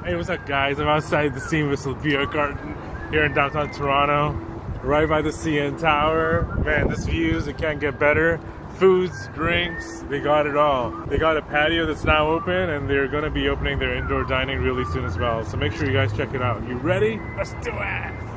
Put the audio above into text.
Hey, what's up, guys? I'm outside the Seamless Biergaten here in downtown Toronto, right by the CN Tower. Man, this views, it can't get better. Foods, drinks, they got it all. They got a patio that's now open, and they're gonna be opening their indoor dining really soon as well. So make sure you guys check it out. You ready? Let's do it!